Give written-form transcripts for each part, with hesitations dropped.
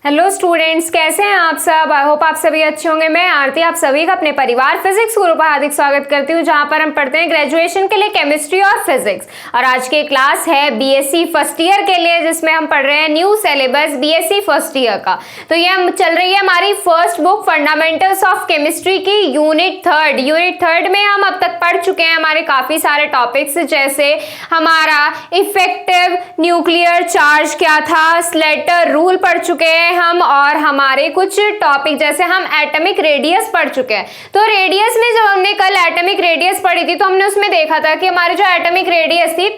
Hello students, कैसे हैं आप सब। आई होप आप सभी अच्छे होंगे। मैं आरती आप सभी का अपने परिवार फिजिक्स गुरु पर हार्दिक स्वागत करती हूं, जहां पर हम पढ़ते हैं ग्रेजुएशन के लिए केमिस्ट्री और फिजिक्स। और आज की क्लास है बीएससी फर्स्ट ईयर के लिए, जिसमें हम पढ़ रहे हैं new syllabus BSc first year का। तो ये चल रही है हमारी first book fundamentals of chemistry की यूनिट थर्ड में हम अब तक पढ़ चुके हैं हमारे काफी सारे टॉपिक्स, जैसे हमारा इफेक्टिव न्यूक्लियर चार्ज क्या था, स्लेटर रूल पढ़ चुके हैं हम, और हमारे कुछ टॉपिक जैसे हम एटॉमिक रेडियस पढ़ चुके हैं। तो रेडियस में जब हमने कल एटॉमिक रेडियस पढ़ी थी तो हमने उसमें देखा था कि हमारी जो एटॉमिक रेडियस थी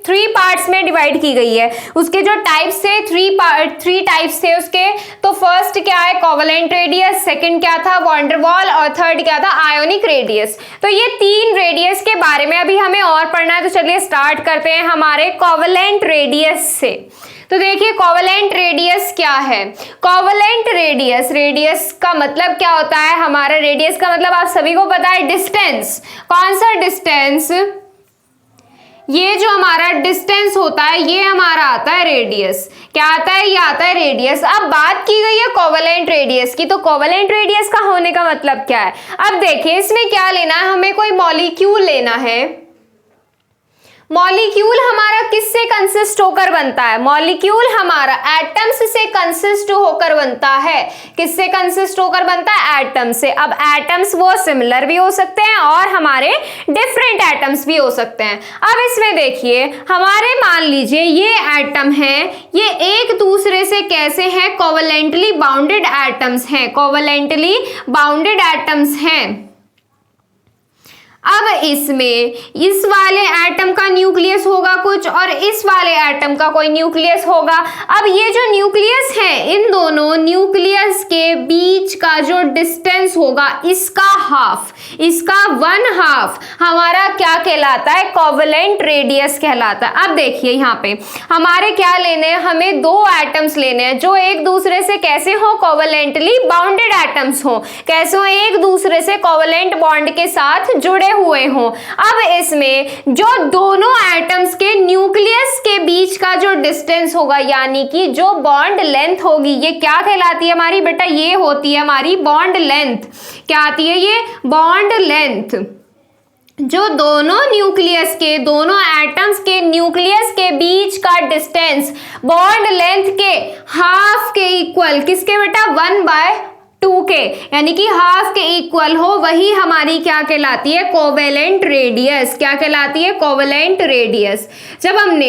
थ्री पार्ट्स में डिवाइड की गई है। उसके जो टाइप्स थे थ्री टाइप्स थे उसके। तो फर्स्ट क्या है, कोवेलेंट रेडियस, सेकंड क्या था, वैन डर वाल, और थर्ड क्या था, आयोनिक रेडियस। तो ये तीन रेडियस के बारे में अभी हमें और पढ़ना है। तो चलिए स्टार्ट करते हैं हमारे कोवेलेंट रेडियस से। तो देखिए कोवेलेंट रेडियस क्या है। कोवेलेंट रेडियस का मतलब क्या होता है, हमारा रेडियस का मतलब आप सभी को पता है डिस्टेंस। कौन सा डिस्टेंस, ये जो हमारा डिस्टेंस होता है ये हमारा आता है रेडियस। क्या आता है, ये आता है रेडियस। अब बात की गई है कोवेलेंट रेडियस की, तो कोवेलेंट रेडियस का होने का मतलब क्या है। अब देखिए इसमें क्या लेना है, हमें कोई मॉलिक्यूल लेना है। मॉलिक्यूल हमारा किससे कंसिस्ट होकर बनता है, मॉलिक्यूल हमारा एटम्स से कंसिस्ट होकर बनता है। किससे कंसिस्ट होकर बनता है, एटम से। अब एटम्स वो सिमिलर भी हो सकते हैं और हमारे डिफरेंट एटम्स भी हो सकते हैं। अब इसमें देखिए हमारे मान लीजिए ये एटम है, ये एक दूसरे से कैसे हैं, कोवेलेंटली बाउंडेड एटम्स हैं, कोवेलेंटली बाउंडेड एटम्स हैं। अब इसमें इस वाले एटम का न्यूक्लियस होगा कुछ और इस वाले एटम का कोई न्यूक्लियस होगा। अब ये जो न्यूक्लियस है, इन दोनों न्यूक्लियस के बीच का जो डिस्टेंस होगा इसका हाफ, इसका 1/2 हमारा क्या कहलाता है, कोवेलेंट रेडियस कहलाता है। अब देखिए यहाँ पे हमारे क्या लेने हैं, हमें दो एटम्स लेने हैं जो एक दूसरे से कैसे हो, कोवेलेंटली बाउंडेड एटम्स हो। कैसे हो, एक दूसरे से कोवेलेंट बॉन्ड के साथ जुड़े हुए हों। अब इसमें जो दोनों एटम्स के न्यूक्लियस के बीच का जो डिस्टेंस होगा, यानी कि जो बॉन्ड लेंथ होगी, ये क्या कहलाती है हमारी बेटा, ये होती है हमारी बॉन्ड लेंथ। क्या आती है ये, बॉन्ड लेंथ। जो दोनों न्यूक्लियस के, दोनों एटम्स के न्यूक्लियस के बीच का डिस्टेंस बॉन्ड लेंथ के हाफ के इक्वल, किसके बेटा, 1/2 के, यानी कि हाफ के इक्वल हो, वही हमारी क्या कहलाती है, कोवेलेंट रेडियस। क्या कहलाती है, कोवेलेंट रेडियस। जब हमने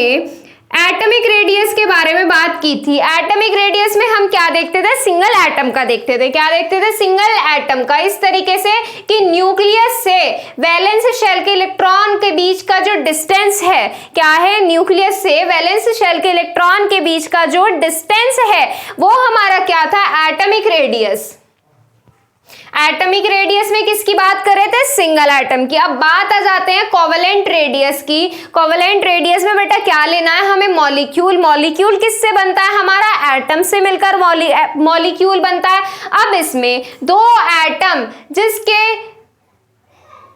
एटॉमिक रेडियस के बारे में बात की थी, एटॉमिक रेडियस में हम क्या देखते थे, सिंगल एटम का देखते थे। क्या देखते थे, सिंगल एटम का, इस तरीके से कि न्यूक्लियस से वैलेंस शेल के इलेक्ट्रॉन के बीच का जो डिस्टेंस है, क्या है, न्यूक्लियस से वैलेंस शेल के इलेक्ट्रॉन के बीच का जो डिस्टेंस है वो हमारा क्या था, एटॉमिक रेडियस। एटॉमिक रेडियस में किसकी बात कर रहे थे, सिंगल एटम की। अब बात आ जाते हैं कोवेलेंट रेडियस की। कोवेलेंट रेडियस में बेटा क्या लेना है हमें, मॉलिक्यूल। मॉलिक्यूल किससे बनता है, हमारा एटम से मिलकर मॉलिक्यूल बनता है। अब इसमें दो एटम जिसके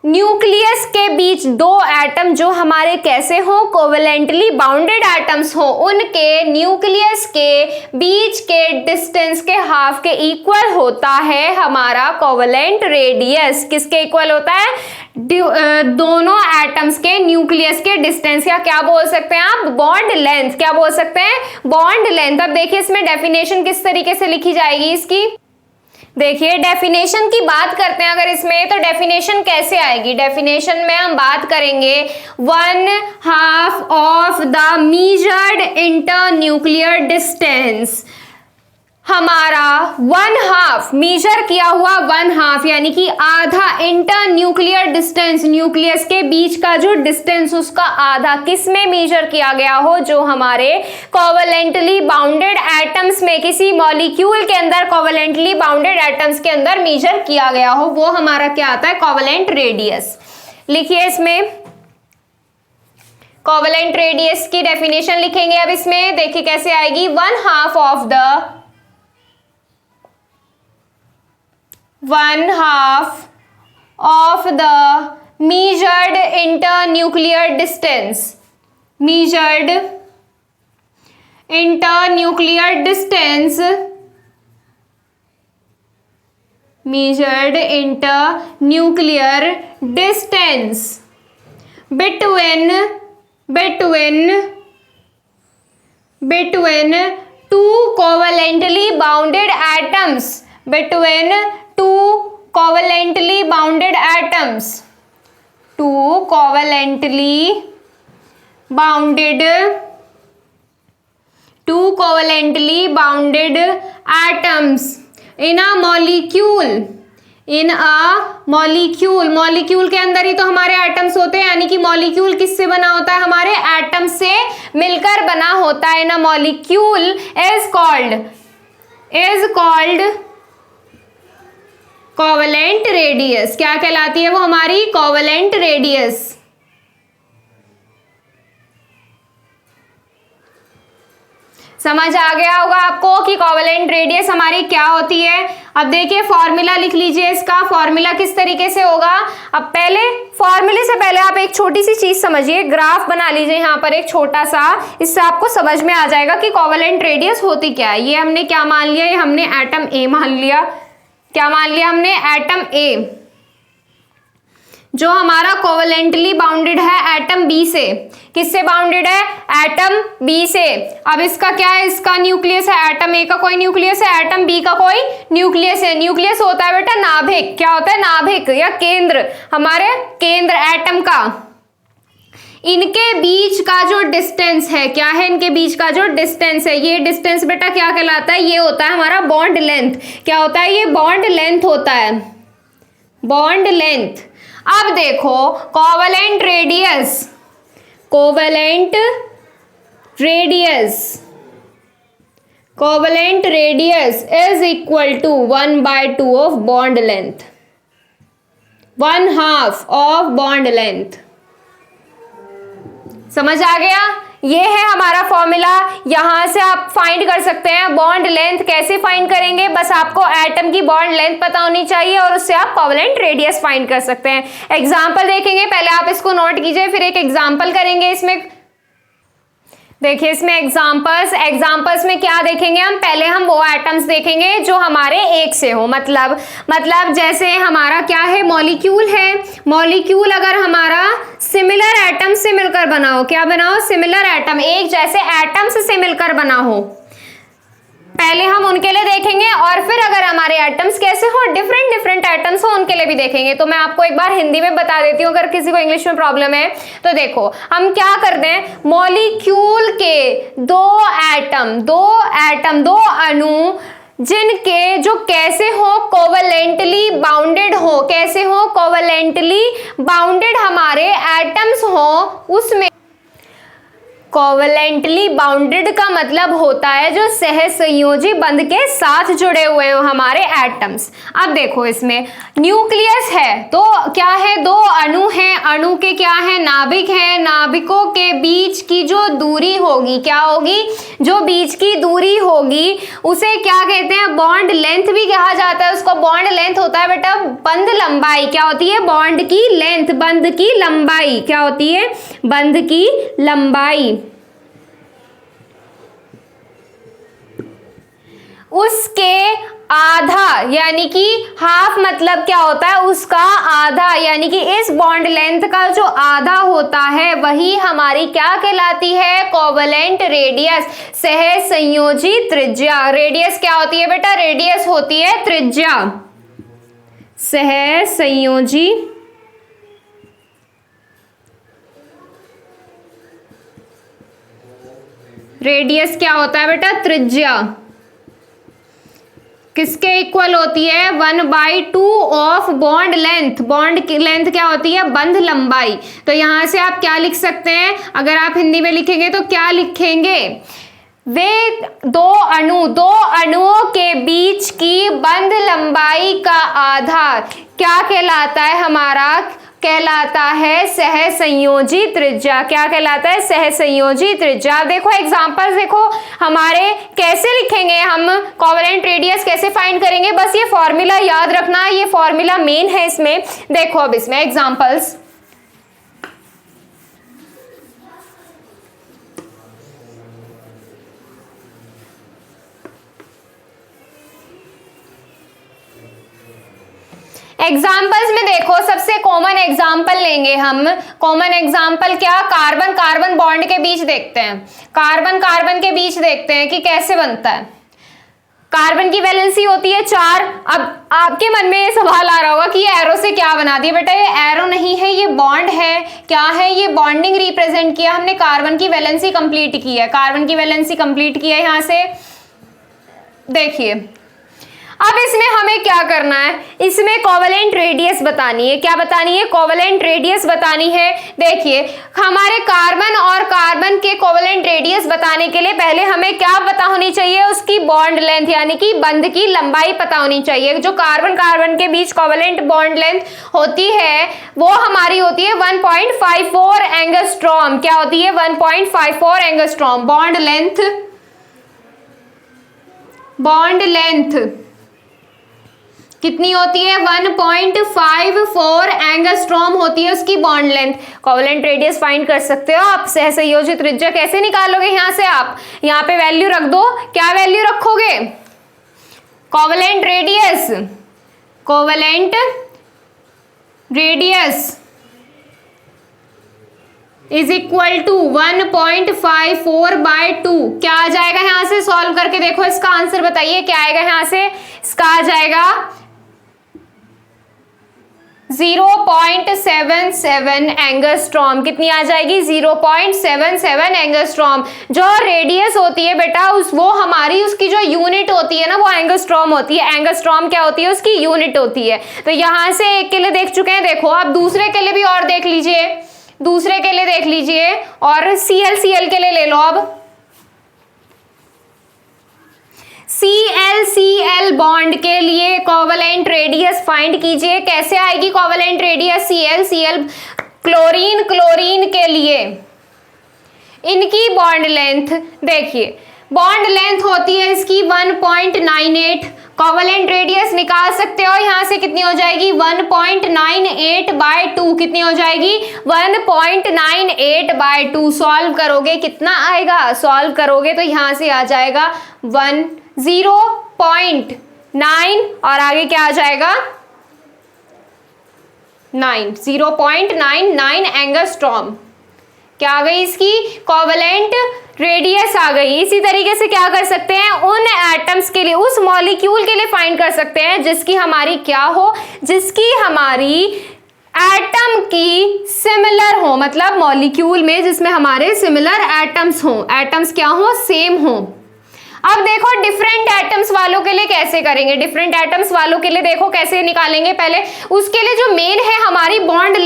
न्यूक्लियस के बीच, दो एटम जो हमारे कैसे हो, कोवेलेंटली बाउंडेड एटम्स हो, उनके न्यूक्लियस के बीच के डिस्टेंस के हाफ के इक्वल होता है हमारा कोवेलेंट रेडियस। किसके इक्वल होता है, दोनों एटम्स के न्यूक्लियस के डिस्टेंस, या क्या बोल सकते हैं आप, बॉन्ड लेंथ। क्या बोल सकते हैं, बॉन्ड लेंथ। अब देखिए इसमें डेफिनेशन किस तरीके से लिखी जाएगी इसकी। देखिए डेफिनेशन की बात करते हैं अगर इसमें, तो डेफिनेशन कैसे आएगी, डेफिनेशन में हम बात करेंगे 1/2 of the measured internuclear distance. हमारा 1/2 मेजर किया हुआ 1/2 यानी कि आधा इंटर न्यूक्लियर डिस्टेंस, न्यूक्लियस के बीच का जो डिस्टेंस उसका आधा किस में मेजर किया गया हो, जो हमारे कोवेलेंटली बाउंडेड एटम्स में, किसी मॉलिक्यूल के अंदर कोवेलेंटली बाउंडेड एटम्स के अंदर मेजर किया गया हो, वो हमारा क्या आता है, कोवेलेंट रेडियस। लिखिए इसमें कोवेलेंट रेडियस की डेफिनेशन लिखेंगे। अब इसमें देखिए कैसे आएगी, 1/2 of the measured internuclear distance, measured internuclear distance measured internuclear distance between two covalently bounded atoms, between two covalently bounded atoms, two covalently bounded atoms in a molecule, molecule के अंदर ही तो हमारे एटम्स होते हैं, यानी कि मॉलिक्यूल किससे बना होता है, हमारे एटम से मिलकर बना होता है ना। Molecule is called covalent radius. क्या कहलाती है वो हमारी कोवेलेंट रेडियस। समझ आ गया होगा आपको कि कोवेलेंट रेडियस हमारी क्या होती है। अब देखिए फॉर्मूला लिख लीजिए इसका। फॉर्मूला किस तरीके से होगा, अब पहले फॉर्मूले से पहले आप एक छोटी सी चीज समझिए, ग्राफ बना लीजिए यहाँ पर एक छोटा सा, इससे आपको समझ में आ जाएगा कि कोवेलेंट रेडियस होती क्या है। ये हमने क्या मान लिया, ये हमने एटम ए मान लिया। क्या मान लिया हमने, एटम ए, जो हमारा कोवेलेंटली बाउंडेड है एटम बी से। किससे बाउंडेड है, एटम बी से। अब इसका क्या है, इसका न्यूक्लियस है, एटम ए का कोई न्यूक्लियस है, एटम बी का कोई न्यूक्लियस है। न्यूक्लियस होता है बेटा नाभिक। क्या होता है, नाभिक या केंद्र, हमारे केंद्र एटम का। इनके बीच का जो डिस्टेंस है, क्या है, इनके बीच का जो डिस्टेंस है, ये डिस्टेंस बेटा क्या कहलाता है, ये होता है हमारा बॉन्ड लेंथ। क्या होता है, ये बॉन्ड लेंथ होता है, बॉन्ड लेंथ। अब देखो covalent radius is equal to 1/2 of bond length, 1/2 of bond length. समझ आ गया, ये है हमारा फॉर्मूला। यहां से आप फाइंड कर सकते हैं बॉन्ड लेंथ। कैसे फाइंड करेंगे, बस आपको एटम की बॉन्ड लेंथ पता होनी चाहिए और उससे आप कोवेलेंट रेडियस फाइंड कर सकते हैं। एग्जांपल देखेंगे, पहले आप इसको नोट कीजिए, फिर एक एग्जांपल करेंगे। इसमें देखिए, इसमें एग्जांपल्स में क्या देखेंगे हम, पहले हम वो एटम्स देखेंगे जो हमारे एक से हो। मतलब जैसे हमारा क्या है, मॉलिक्यूल है। मॉलिक्यूल अगर हमारा सिमिलर एटम से मिलकर बना हो, क्या बना हो, सिमिलर एटम, एक जैसे एटम्स से मिलकर बना हो, पहले हम उनके लिए देखेंगे। और फिर अगर हमारे एटम्स कैसे हो, डिफरेंट एटम्स हो, उनके लिए भी देखेंगे। तो मैं आपको एक बार हिंदी में बता देती हूँ, अगर किसी को इंग्लिश में प्रॉब्लम है तो देखो हम क्या करते हैं, मॉलिक्यूल के दो अणु जिनके जो कैसे हो, कोवेलेंटली बाउंडेड हो, कैसे हो, कोवेलेंटली बाउंडेड हमारे एटम्स हो, उसमें कोवेलेंटली बाउंडेड का मतलब होता है जो सहसंयोजी बंध के साथ जुड़े हुए हो हमारे एटम्स। अब देखो इसमें न्यूक्लियस है, तो क्या है, दो अणु हैं, अणु के क्या है, नाभिक है। नाभिकों के बीच की जो दूरी होगी, क्या होगी, जो बीच की दूरी होगी उसे क्या कहते हैं, बॉन्ड लेंथ भी कहा जाता है। उसको बॉन्ड लेंथ होता है बेटा बंध लंबाई। क्या होती है, बॉन्ड की लेंथ, बंध की लंबाई। क्या होती है, बंध की लंबाई। उसके आधा, यानी कि हाफ मतलब क्या होता है, उसका आधा, यानी कि इस बॉन्ड लेंथ का जो आधा होता है वही हमारी क्या कहलाती है, कोवेलेंट रेडियस, सहसंयोजी त्रिज्या। रेडियस क्या होती है बेटा, रेडियस होती है त्रिज्या, सहसंयोजी रेडियस क्या होता है बेटा, त्रिज्या। किसके इक्वल होती है, 1/2 ऑफ बॉन्ड लेंथ। बॉन्ड की लेंथ क्या होती है, बंध लंबाई। तो यहां से आप क्या लिख सकते हैं, अगर आप हिंदी में लिखेंगे तो क्या लिखेंगे, वे दो अणुओं के बीच की बंध लंबाई का आधार क्या कहलाता है, हमारा कहलाता है सहसंयोजी त्रिज्या। क्या कहलाता है, सहसंयोजी त्रिज्या। देखो एग्जांपल्स देखो हमारे, कैसे लिखेंगे हम कोवेलेंट रेडियस, कैसे फाइंड करेंगे, बस ये फॉर्मूला याद रखना, ये फॉर्मूला मेन है इसमें। देखो अब इसमें एग्जांपल्स, एग्जाम्पल्स में देखो, सबसे कॉमन एग्जाम्पल लेंगे हम। कॉमन एग्जाम्पल क्या? कार्बन कार्बन बॉन्ड के बीच देखते हैं। कार्बन कार्बन के बीच देखते हैं कि कैसे बनता है। कार्बन की वैलेंसी होती है 4। अब आपके मन में ये सवाल आ रहा होगा कि ये एरो से क्या बना दिया? बेटा ये एरो नहीं है, ये बॉन्ड है। क्या है? ये बॉन्डिंग रिप्रेजेंट किया हमने, कार्बन की वैलेंसी कंप्लीट की है। कार्बन की वैलेंसी कंप्लीट किया है यहां से। देखिए अब इसमें हमें क्या करना है, इसमें कोवेलेंट रेडियस बतानी है। क्या बतानी है? कोवेलेंट रेडियस बतानी है। देखिए हमारे कार्बन और कार्बन के कोवेलेंट रेडियस बताने के लिए पहले हमें क्या पता होनी चाहिए? उसकी बॉन्ड लेंथ, यानी कि बंध की लंबाई पता होनी चाहिए। जो कार्बन कार्बन के बीच कोवेलेंट बॉन्ड लेंथ होती है वो हमारी होती है 1.54 एंगस्ट्रॉम। क्या होती है? 1.54 एंगस्ट्रॉम। बॉन्ड लेंथ कितनी होती है? 1.54 एंगस्ट्रॉम होती है उसकी bond length. Covalent radius find कर सकते हो आप। सहसंयोजी त्रिज्या कैसे निकालोगे? यहां से आप यहां पे वैल्यू रख दो। क्या वैल्यू रखोगे? Covalent radius is equal to 1.54/2। क्या आ जाएगा? यहां से सॉल्व करके देखो, इसका आंसर बताइए क्या आएगा यहां से। इसका आ जाएगा 0.77 एंगस्ट्रॉम। कितनी आ जाएगी? 0.77 एंगस्ट्रॉम। जो रेडियस होती है बेटा वो हमारी उसकी जो यूनिट होती है ना वो एंगस्ट्रॉम होती है। एंगस्ट्रॉम क्या होती है? उसकी यूनिट होती है। तो यहां से एक के लिए देख चुके हैं, देखो अब दूसरे के लिए भी और देख लीजिए। दूसरे के लिए देख लीजिए और Cl के लिए ले लो। अब Cl बॉन्ड के लिए कोवेलेंट रेडियस फाइंड कीजिए। कैसे आएगी कोवेलेंट रेडियस? Cl क्लोरीन के लिए इनकी बॉन्ड लेंथ देखिए, बॉन्ड लेंथ होती है इसकी 1.98। कोवेलेंट रेडियस निकाल सकते हो यहां से। कितनी हो जाएगी? 1.98/2। कितनी हो जाएगी? 1.98/2। सॉल्व करोगे कितना आएगा? सॉल्व करोगे तो यहां से आ जाएगा 0.9 और आगे क्या आ जाएगा? 0.99 एंगस्ट्रॉम। क्या आ गई? इसकी कोवेलेंट रेडियस आ गई। इसी तरीके से क्या कर सकते हैं? उन एटम्स के लिए, उस मॉलिक्यूल के लिए फाइंड कर सकते हैं जिसकी हमारी क्या हो? जिसकी हमारी एटम की सिमिलर हो, मतलब मॉलिक्यूल में जिसमें हमारे सिमिलर एटम्स हो। एटम्स क्या हो? सेम हो। अब देखो डिफरेंट एटम्स वालों के लिए कैसे करेंगे। डिफरेंट एटम्स वालों के लिए देखो कैसे निकालेंगे। पहले उसके लिए जो मेन है हमारी बॉन्ड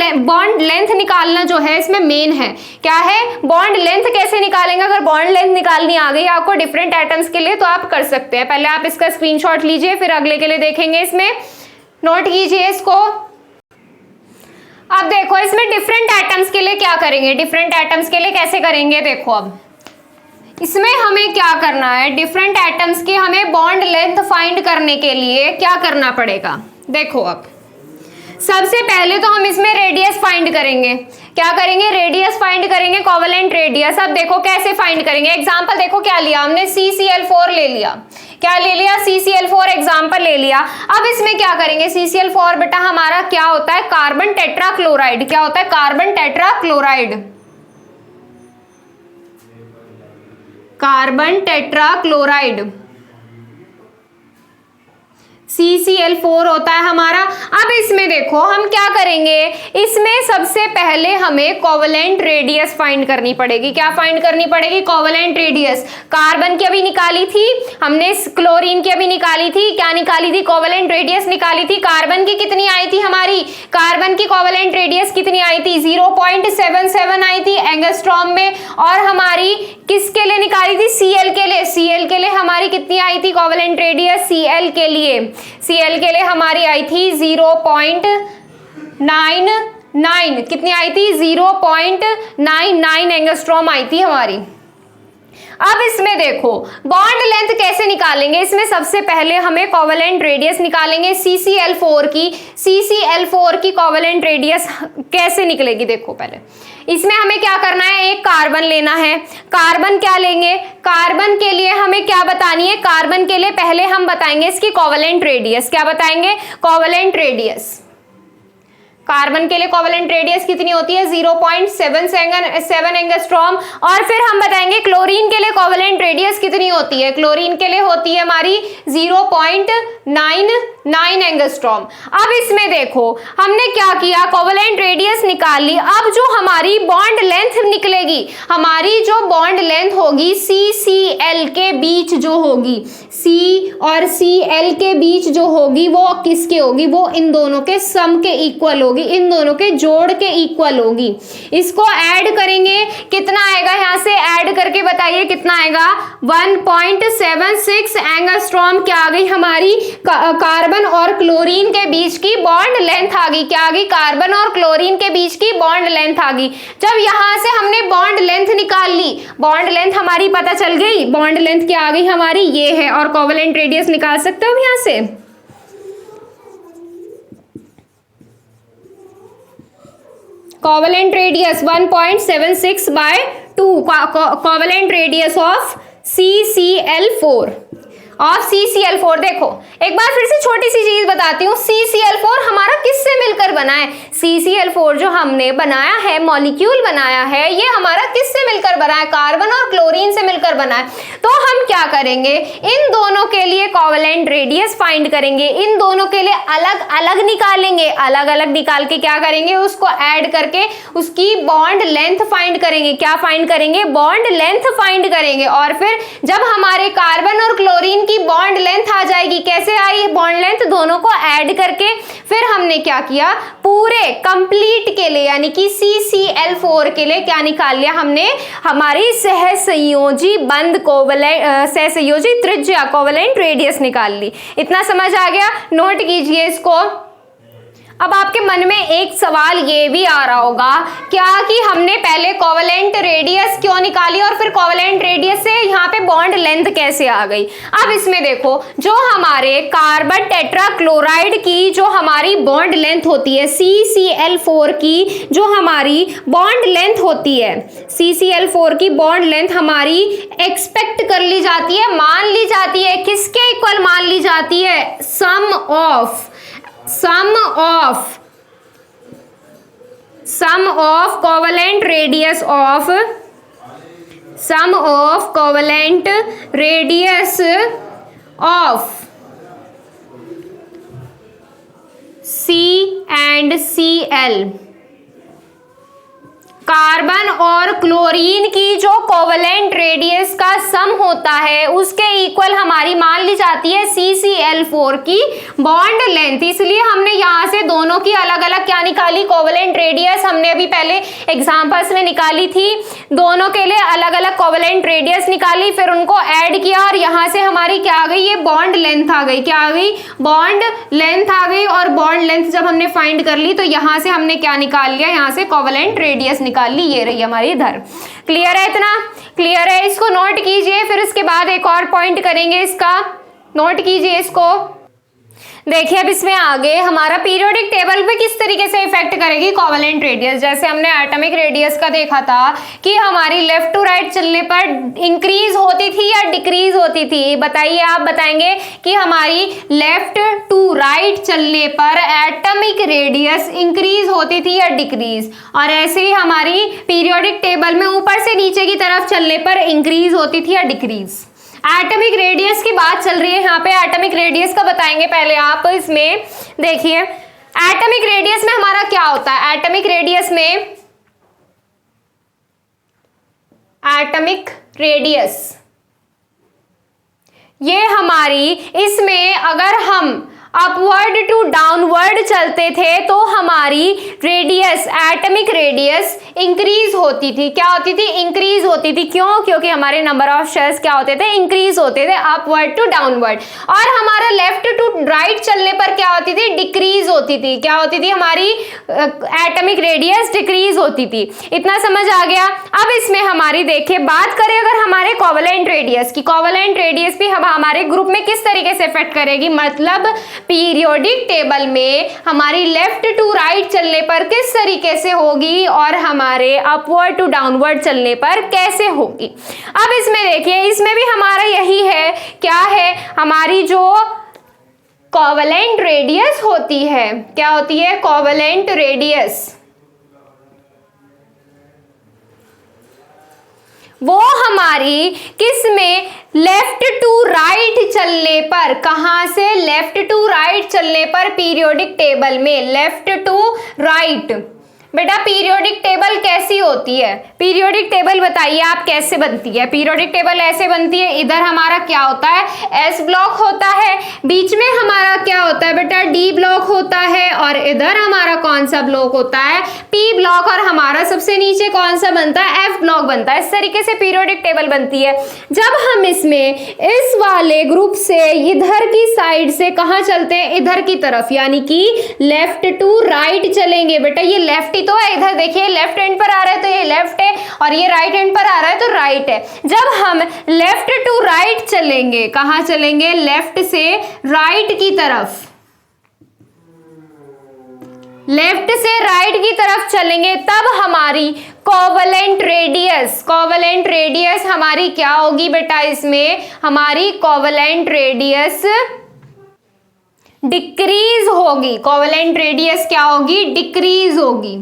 लेंथ निकालना जो है इसमें मेन है। क्या है? बॉन्ड लेंथ कैसे निकालेंगे? अगर बॉन्ड लेंथ निकालनी आ गई आपको डिफरेंट एटम्स के लिए तो आप कर सकते हैं। पहले आप इसका स्क्रीनशॉट लीजिए, फिर अगले के लिए देखेंगे। इसमें नोट कीजिए इसको। अब देखो इसमें डिफरेंट एटम्स के लिए क्या करेंगे, डिफरेंट एटम्स के लिए कैसे करेंगे। देखो अब इसमें हमें क्या करना है, डिफरेंट एटम्स की हमें बॉन्ड लेंथ फाइंड करने के लिए क्या करना पड़ेगा। देखो अब सबसे पहले तो हम इसमें रेडियस फाइंड करेंगे। क्या करेंगे? रेडियस फाइंड करेंगे, कोवेलेंट रेडियस। अब देखो कैसे फाइंड करेंगे। एग्जांपल देखो क्या लिया हमने, CCl4 ले लिया। क्या ले लिया? CCl4 एग्जांपल ले लिया। अब इसमें क्या करेंगे? CCl4 बेटा हमारा क्या होता है? Carbon tetrachloride. क्या होता है? Carbon tetrachloride. Carbon tetrachloride CCl4 होता है हमारा। अब इसमें देखो हम क्या करेंगे, इसमें सबसे पहले हमें कोवेलेंट रेडियस फाइंड करनी पड़ेगी। क्या फाइंड करनी पड़ेगी? Covalent radius. कार्बन की अभी निकाली थी हमने, क्लोरीन की अभी निकाली थी। क्या निकाली थी? कोवेलेंट रेडियस निकाली थी। कार्बन की कितनी आई थी हमारी? कार्बन की कोवेलेंट रेडियस कितनी आई थी? 0.77 आई थी एंगस्ट्रॉम में। और हमारी किसके लिए निकाली थी? Cl के लिए। Cl के लिए हमारी कितनी आई थी कोवेलेंट रेडियस? Cl के लिए हमारी आई थी 0.99। कितनी आई थी? 0.99 एंगस्ट्रॉम आई थी हमारी। अब इसमें देखो बॉन्ड लेंथ कैसे निकालेंगे। इसमें सबसे पहले हमें कोवेलेंट रेडियस निकालेंगे CCl4 की। CCl4 की कोवेलेंट रेडियस कैसे निकलेगी? देखो पहले इसमें हमें क्या करना है, एक कार्बन लेना है। कार्बन क्या लेंगे? कार्बन के लिए हमें क्या बतानी है? कार्बन के लिए पहले हम बताएंगे इसकी कोवेलेंट रेडियस। क्या बताएंगे? Covalent radius. कार्बन के लिए कोवेलेंट रेडियस कितनी होती है 0.77 एंगस्ट्रॉम। और फिर हम बताएंगे क्लोरीन के लिए कोवेलेंट रेडियस कितनी होती है, क्लोरीन के लिए होती है हमारी 0.99 एंगस्ट्रॉम। अब इसमें देखो हमने क्या किया, कोवेलेंट रेडियस निकाल ली। अब जो हमारी बॉन्ड लेंथ निकलेगी, हमारी जो बॉन्ड लेंथ होगी CCl के बीच जो होगी, C और Cl के बीच जो होगी वो किसके होगी, वो इन दोनों के सम के इक्वल होगी, इन दोनों के जोड़ के इक्वल होगी। इसको ऐड करेंगे, कितना आएगा, यहां से ऐड करके बताइए कितना आएगा, 1.76 एंगस्ट्रॉम क्या आ गई हमारी, कार्बन और क्लोरीन के बीच की बॉन्ड लेंथ आ गई। क्या आ गई, कार्बन और क्लोरीन के बीच की बॉन्ड लेंथ आ गई। जब यहां से हमने बॉन्ड लेंथ निकाल ली, बॉन्ड लेंथ हमारी पता चल गई, बॉन्ड लेंथ क्या आ गई हमारी, ये है। और कोवेलेंट रेडियस निकाल सकते हो यहां से, covalent radius 1.76/2 covalent radius of CCl4 of CCl4। देखो एक बार फिर से छोटी सी चीज बताती हूँ, CCl4 हमारा किससे मिलकर बना है, CCl4 जो हमने बनाया है, मॉलिक्यूल बनाया है, ये हमारा किससे मिलकर बना है, कार्बन और क्लोरीन से मिलकर बना है। तो हम क्या करेंगे, इन दोनों के लिए कोवेलेंट रेडियस फाइंड करेंगे, इन दोनों के लिए अलग अलग निकालेंगे, अलग अलग निकाल के क्या करेंगे, उसको ऐड करके उसकी बॉन्ड लेंथ फाइंड करेंगे। क्या फाइंड करेंगे, बॉन्ड लेंथ फाइंड करेंगे। और फिर जब हमारे कार्बन और क्लोरीन की बॉन्ड लेंथ आ जाएगी, कैसे आई बॉन्ड लेंथ, दोनों को ऐड करके फिर हमने क्या किया, पूरे कंप्लीट के लिए यानी कि CCl4 के लिए क्या निकाल लिया हमने, हमारी सहसंयोजी बंद सहसंयोजी त्रिज्या कोवेलेंट रेडियस निकाल ली। इतना समझ आ गया, नोट कीजिए इसको। अब आपके मन में एक सवाल ये भी आ रहा होगा क्या कि हमने पहले कोवेलेंट रेडियस क्यों निकाली और फिर कोवेलेंट रेडियस से यहाँ पे बॉन्ड लेंथ कैसे आ गई। अब इसमें देखो, जो हमारे कार्बन टेट्राक्लोराइड की जो हमारी बॉन्ड लेंथ होती है, CCl4 की जो हमारी बॉन्ड लेंथ होती है, CCl4 की बॉन्ड लेंथ हमारी एक्सपेक्ट कर ली जाती है, मान ली जाती है, किसके इक्वल मान ली जाती है, sum of covalent radius of C and Cl, carbon और क्लोरीन की जो कोवेलेंट रेडियस का सम होता है उसके इक्वल हमारी मान ली जाती है CCl4 की बॉन्ड लेंथ। इसलिए हमने यहाँ से दोनों की अलग अलग क्या निकाली, कोवेलेंट रेडियस हमने अभी पहले एग्जांपल्स में निकाली थी, दोनों के लिए अलग अलग कोवेलेंट रेडियस निकाली, फिर उनको ऐड किया और यहाँ से हमारी क्या आ गई, ये बॉन्ड लेंथ आ गई। क्या आ गई, बॉन्ड लेंथ आ गई। और बॉन्ड लेंथ जब हमने फाइंड कर ली तो यहाँ से हमने क्या निकाल लिया, यहाँ से कोवेलेंट रेडियस निकाल ली, ये रही हमारी इधर। क्लियर है, इतना क्लियर है, इसको नोट कीजिए। फिर उसके बाद एक और पॉइंट करेंगे, इसका नोट कीजिए इसको। देखिए अब इसमें आगे हमारा पीरियोडिक टेबल पे किस तरीके से इफेक्ट करेगी कोवेलेंट रेडियस। जैसे हमने एटॉमिक रेडियस का देखा था कि हमारी लेफ्ट टू राइट चलने पर इंक्रीज होती थी या डिक्रीज होती थी, बताइए, आप बताएंगे कि हमारी लेफ्ट टू राइट चलने पर एटॉमिक रेडियस इंक्रीज होती थी या डिक्रीज। और ऐसे ही हमारी पीरियोडिक टेबल में ऊपर से नीचे की तरफ चलने पर इंक्रीज होती थी या डिक्रीज। एटॉमिक रेडियस की बात चल रही है यहाँ पे, एटॉमिक रेडियस का बताएंगे पहले आप। इसमें देखिए एटॉमिक रेडियस में हमारा क्या होता है, एटॉमिक रेडियस ये हमारी, इसमें अगर हम अपवर्ड टू डाउनवर्ड चलते थे तो हमारी रेडियस, एटॉमिक रेडियस इंक्रीज होती थी। क्या होती थी, इंक्रीज होती थी। क्यों, क्योंकि हमारे नंबर ऑफ शेल्स क्या होते थे, इंक्रीज होते थे अपवर्ड टू डाउनवर्ड। और हमारा लेफ्ट टू राइट चलने पर क्या होती थी, डिक्रीज होती थी। क्या होती थी, हमारी एटॉमिक रेडियस डिक्रीज होती थी। इतना समझ आ गया। अब इसमें हमारी देखिए बात करें अगर हमारे कोवेलेंट रेडियस की, कोवेलेंट रेडियस भी हमारे ग्रुप में किस तरीके से इफेक्ट करेगी, मतलब पीरियोडिक टेबल में हमारी लेफ्ट टू राइट चलने पर किस तरीके से होगी और हमारे अपवर्ड टू डाउनवर्ड चलने पर कैसे होगी। अब इसमें देखिए, इसमें भी हमारा यही है, क्या है, हमारी जो कोवेलेंट रेडियस होती है। क्या होती है? Covalent radius. वो हमारी किस में? लेफ्ट टू राइट चलने पर। कहां से? लेफ्ट टू राइट चलने पर पीरियोडिक टेबल में। Left to right. बेटा पीरियोडिक टेबल कैसी होती है? पीरियोडिक टेबल बताइए आप कैसे बनती है? पीरियोडिक टेबल ऐसे बनती है, इधर हमारा क्या होता है? एस ब्लॉक होता है, बीच में हमारा क्या होता है बेटा? डी ब्लॉक होता है, और इधर हमारा कौन सा ब्लॉक होता है? पी ब्लॉक, और हमारा सबसे नीचे कौन सा बनता है? एफ ब्लॉक बनता है। इस तरीके से पीरियोडिक टेबल बनती है। जब हम इसमें इस वाले ग्रुप से इधर की साइड से कहां चलते हैं? इधर की तरफ, यानी कि लेफ्ट टू राइट चलेंगे। बेटा ये लेफ्ट तो है, इधर देखिए लेफ्ट हैंड पर आ रहा है तो ये लेफ्ट है, और ये राइट हैंड पर आ रहा है तो राइट है। जब हम लेफ्ट टू राइट चलेंगे, कहां चलेंगे? लेफ्ट से राइट की तरफ। लेफ्ट से राइट की तरफ चलेंगे, तब हमारी कोवेलेंट रेडियस, कोवेलेंट रेडियस हमारी क्या होगी बेटा? इसमें हमारी कोवेलेंट रेडियस डिक्रीज होगी। कोवेलेंट रेडियस क्या होगी? डिक्रीज होगी।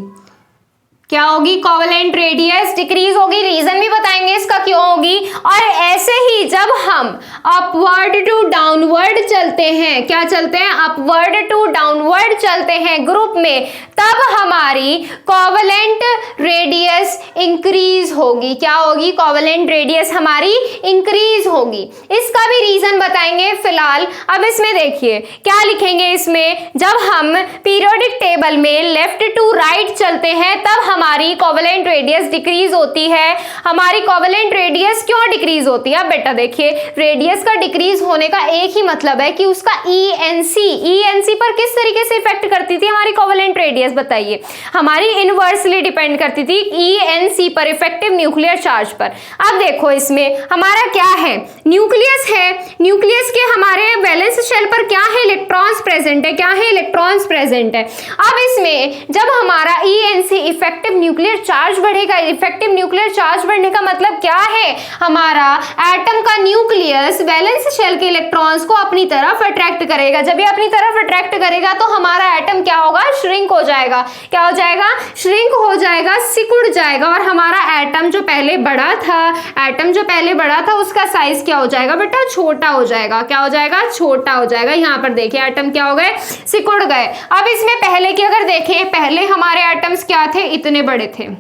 क्या होगी? कोवेलेंट रेडियस डिक्रीज होगी। रीजन भी बताएंगे इसका क्यों होगी। और ऐसे ही जब हम अपवर्ड टू डाउनवर्ड चलते हैं, क्या चलते हैं? अपवर्ड टू डाउनवर्ड चलते हैं ग्रुप में, तब हमारी कोवेलेंट रेडियस इंक्रीज होगी। क्या होगी? कोवेलेंट रेडियस हमारी इंक्रीज होगी। इसका भी रीजन बताएंगे फिलहाल। अब इसमें देखिए क्या लिखेंगे इसमें, जब हम पीरियोडिक टेबल में लेफ्ट टू राइट चलते हैं तब हमारी कोवेलेंट रेडियस डिक्रीज होती है। हमारी कोवेलेंट रेडियस क्यों डिक्रीज होती है? अब बेटा देखिए, रेडियस का डिक्रीज होने का एक ही मतलब है कि उसका ईएनसी पर किस तरीके से इफेक्ट करती थी हमारी कोवेलेंट रेडियस? बताइए। हमारी इनवर्सली डिपेंड करती थी ईएनसी पर, इफेक्टिव न्यूक्लियर चार्ज पर। अब देखो इसमें हमारा क्या है? न्यूक्लियस है। न्यूक्लियस के हमारे वैलेंस शेल पर क्या है? इलेक्ट्रॉन्स प्रेजेंट है। क्या है? इलेक्ट्रॉन्स प्रेजेंट है। अब इसमें जब हमारा ईएनसी इफेक्टिव न्यूक्लियर चार्ज बढ़ेगा, इफेक्टिव न्यूक्लियर चार्ज बढ़ने का मतलब क्या है? हमारा एटम का न्यूक्लियस वैलेंस शेल के इलेक्ट्रॉन्स को अपनी तरफ अट्रैक्ट करेगा। जब ये अपनी तरफ अट्रैक्ट करेगा तो हमारा एटम क्या होगा? श्रिंक हो जाएगा। क्या हो जाएगा? श्रिंक हो जाएगा, सिकुड़ जाएगा, और हमारा एटम जो पहले बड़ा था, एटम जो पहले बड़ा था उसका साइज क्या हो जाएगा बेटा? छोटा हो जाएगा। क्या हो जाएगा? छोटा हो जाएगा। यहाँ पर देखिए एटम क्या हो गए? सिकुड़ गए। अब इसमें पहले की अगर देखें, पहले हमारे एटम्स क्या थे? इतने बड़े थे।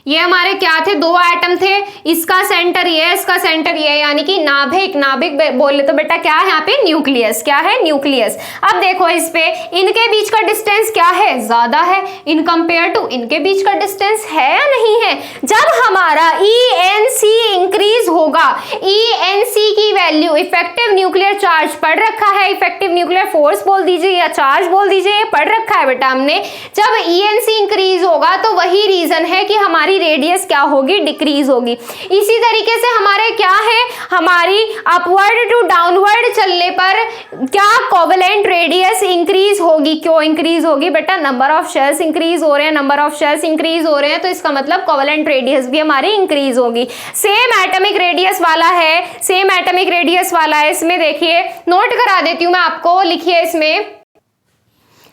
ये हमारे क्या थे? दो एटम थे, इसका सेंटर ये है, इसका सेंटर ये है, यानी कि नाभिक। नाभिक बोले तो बेटा क्या है यहाँ पे? न्यूक्लियस। क्या है? न्यूक्लियस। अब देखो इस पे इनके बीच का डिस्टेंस क्या है? ज्यादा है इन कंपेयर टू इनके बीच का डिस्टेंस है या नहीं है? जब हमारा ईएनसी इंक्रीज होगा, ईएनसी की वैल्यू इफेक्टिव न्यूक्लियर चार्ज पढ़ रखा है, इफेक्टिव न्यूक्लियर फोर्स बोल दीजिए या चार्ज बोल दीजिए, पढ़ रखा है बेटा हमने। जब ईएनसी इंक्रीज होगा तो वही रीजन है कि हमारी रेडियस क्या होगी? डिक्रीज होगी। इसी तरीके से हमारे क्या है? हमारी अपवर्ड टू डाउनवर्ड चलने पर क्या कोवेलेंट रेडियस इंक्रीज होगी। क्यों इंक्रीज होगी बेटा? नंबर ऑफ शेल्स इंक्रीज हो रहे हैं, नंबर ऑफ शेल्स इंक्रीज हो रहे हैं, तो इसका मतलब कोवेलेंट रेडियस भी हमारी इंक्रीज होगी। सेम एटॉमिक रेडियस वाला है, सेम एटॉमिक रेडियस वाला है। इसमें देखिए नोट करा देती हूं मैं आपको, लिखिए इसमें,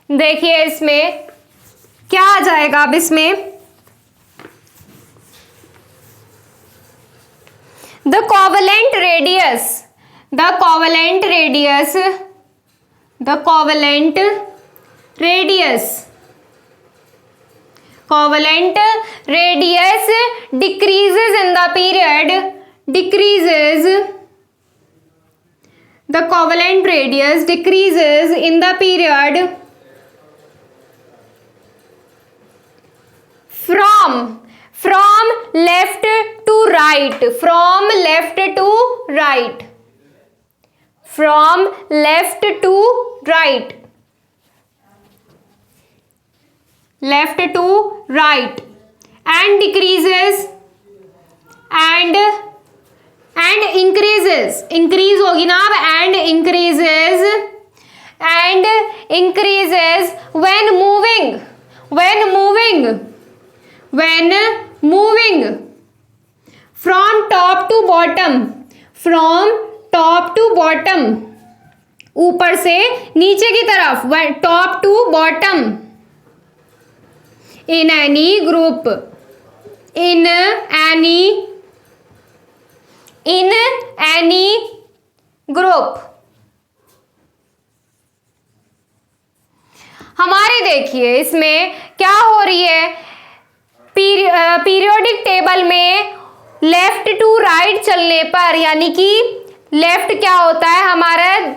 देखिए इसमें क्या आ जाएगा। अब इसमें the covalent radius, the covalent radius, the covalent radius, covalent radius decreases in the period, decreases, the covalent radius decreases in the period from left to right, from left to right, from left to right, left to right, and decreases and increases, increase होगी ना अब, and increases when moving, when moving from top to bottom, from top to bottom, ऊपर से नीचे की तरफ, top to bottom, in any group, in any group. हमारे देखिए इसमें क्या हो रही है, पीरियोडिक टेबल में लेफ्ट टू राइट चलने पर, यानी कि लेफ्ट क्या होता है हमारा,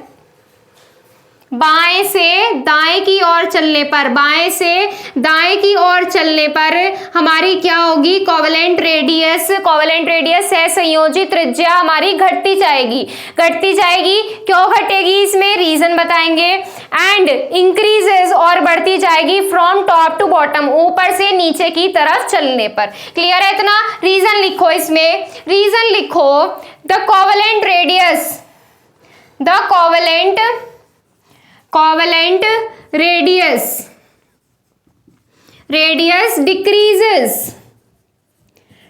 बाएं से दाएं की ओर चलने पर, बाएं से दाएं की ओर चलने पर हमारी क्या होगी, कोवेलेंट रेडियस, कोवेलेंट रेडियस है संयोजी त्रिज्या हमारी घटती जाएगी, घटती जाएगी। क्यों घटेगी, इसमें रीजन बताएंगे। एंड इंक्रीजेस, और बढ़ती जाएगी फ्रॉम टॉप टू बॉटम, ऊपर से नीचे की तरफ चलने पर। क्लियर है इतना? रीजन लिखो, इसमें रीजन लिखो, the covalent radius, the covalent radius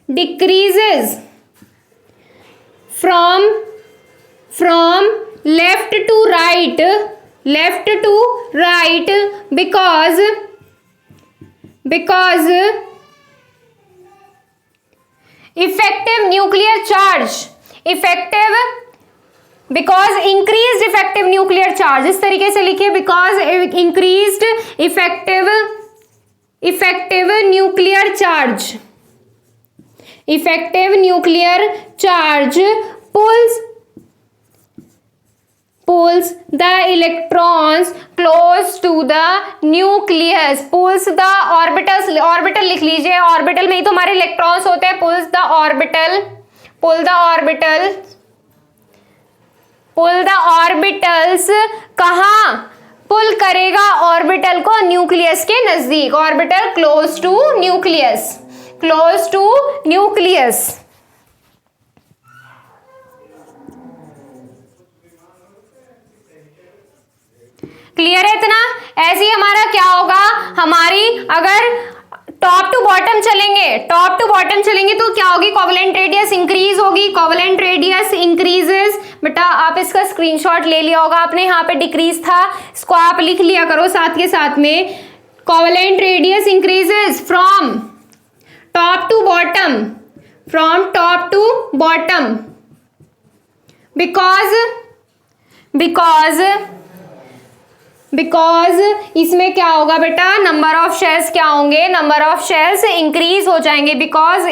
decreases from left to right because effective nuclear charge, because increased effective nuclear charge, इस तरीके से लिखिए, because increased effective nuclear charge pulls the electrons close to the nucleus, pulls the orbitals, orbital लिख लीजिए, orbital में ही तो हमारे electrons होते हैं, pull the orbitals कहाँ पुल करेगा, ऑर्बिटल को न्यूक्लियस के नजदीक, orbital close to nucleus. Clear है इतना? ऐसे ही हमारा क्या होगा, हमारी अगर टॉप टू बॉटम चलेंगे तो क्या होगी, कोवेलेंट रेडियस इंक्रीज होगी, कोवेलेंट रेडियस इंक्रीजेस। बेटा आप इसका स्क्रीनशॉट ले लिया होगा आपने, यहाँ पे डिक्रीज था, इसको आप लिख लिया करो साथ के साथ में। Covalent radius increases from top to bottom because इसमें क्या होगा बेटा, नंबर ऑफ शेल्स क्या होंगे, नंबर ऑफ शेल्स इंक्रीज हो जाएंगे, because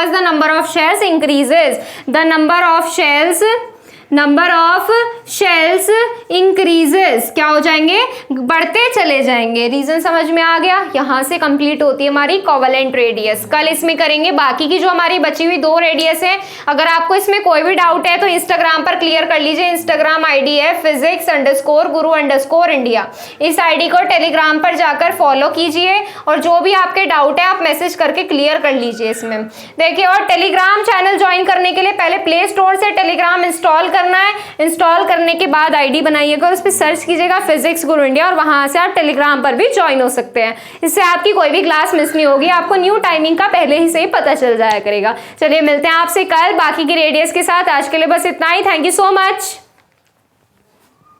the number of shells increases, the number of shells increases, क्या हो जाएंगे, बढ़ते चले जाएंगे। रीजन समझ में आ गया? यहां से कंप्लीट होती है हमारी कोवेलेंट रेडियस। कल इसमें करेंगे बाकी की जो हमारी बची हुई 2 रेडियस है। अगर आपको इसमें कोई भी डाउट है तो इंस्टाग्राम पर क्लियर कर लीजिए। इंस्टाग्राम आईडी है physics_guru_India। इस आईडी को टेलीग्राम पर जाकर फॉलो कीजिए और जो भी आपके डाउट है आप मैसेज करके क्लियर कर लीजिए इसमें। देखिए, और टेलीग्राम चैनल ज्वाइन करने के लिए पहले प्ले स्टोर से टेलीग्राम इंस्टॉल करना है। इंस्टॉल करने के बाद आईडी बनाइएगा और उस पर सर्च कीजिएगा फिजिक्स गुरु इंडिया, और वहां से आप टेलीग्राम पर भी ज्वाइन हो सकते हैं। इससे आपकी कोई भी क्लास मिस नहीं होगी, आपको न्यू टाइमिंग का पहले ही से ही पता चल जाया करेगा। चलिए मिलते हैं आपसे कल बाकी की रेडियस के साथ। आज के लिए बस इतना ही। Thank you so much.